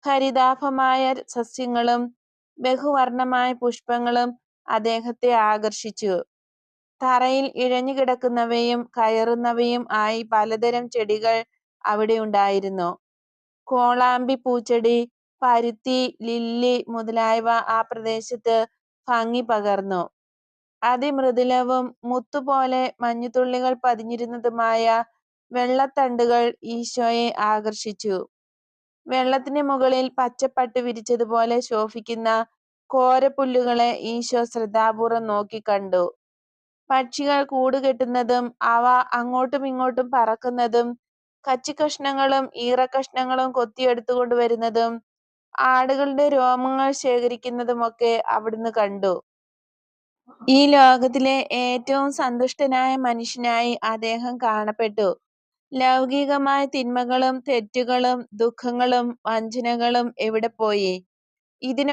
ഹരിതാഭമായ സസ്യങ്ങളും ബഹുവർണമായ പുഷ്പങ്ങളും അദ്ദേഹത്തെ ആകർഷിച്ചു. തറയിൽ ഇഴഞ്ഞു കിടക്കുന്നവയും കയറുന്നവയും ആയി പലതരം ചെടികൾ അവിടെ ഉണ്ടായിരുന്നു. കോളാമ്പി പൂച്ചെടി, പരുത്തി, ലില്ലി മുതലായവ ആ പ്രദേശത്ത് ഭംഗി പകർന്നു. അതിമൃദുലവും മുത്തുപോലെ മഞ്ഞുതുള്ളികൾ പതിഞ്ഞിരുന്നതുമായ വെള്ളത്തണ്ടുകൾ ഈശോയെ ആകർഷിച്ചു. വെള്ളത്തിന് മുകളിൽ പച്ചപ്പട്ട് വിരിച്ചതുപോലെ ശോഭിക്കുന്ന കോരപ്പുല്ലുകളെ ഈശോ ശ്രദ്ധാപൂർവം നോക്കിക്കണ്ടു. പക്ഷികൾ കൂടുകെട്ടുന്നതും അവ അങ്ങോട്ടും ഇങ്ങോട്ടും പറക്കുന്നതും കച്ചിക്കഷ്ണങ്ങളും ഈറക്കഷ്ണങ്ങളും കൊത്തിയെടുത്തുകൊണ്ടുവരുന്നതും ആടുകളുടെ രോമങ്ങൾ ശേഖരിക്കുന്നതുമൊക്കെ അവിടുന്ന് കണ്ടു. ഈ ലോകത്തിലെ ഏറ്റവും സന്തുഷ്ടനായ മനുഷ്യനായി അദ്ദേഹം കാണപ്പെട്ടു. ലൗകികമായ തിന്മകളും തെറ്റുകളും ദുഃഖങ്ങളും വഞ്ചനകളും എവിടെ പോയി?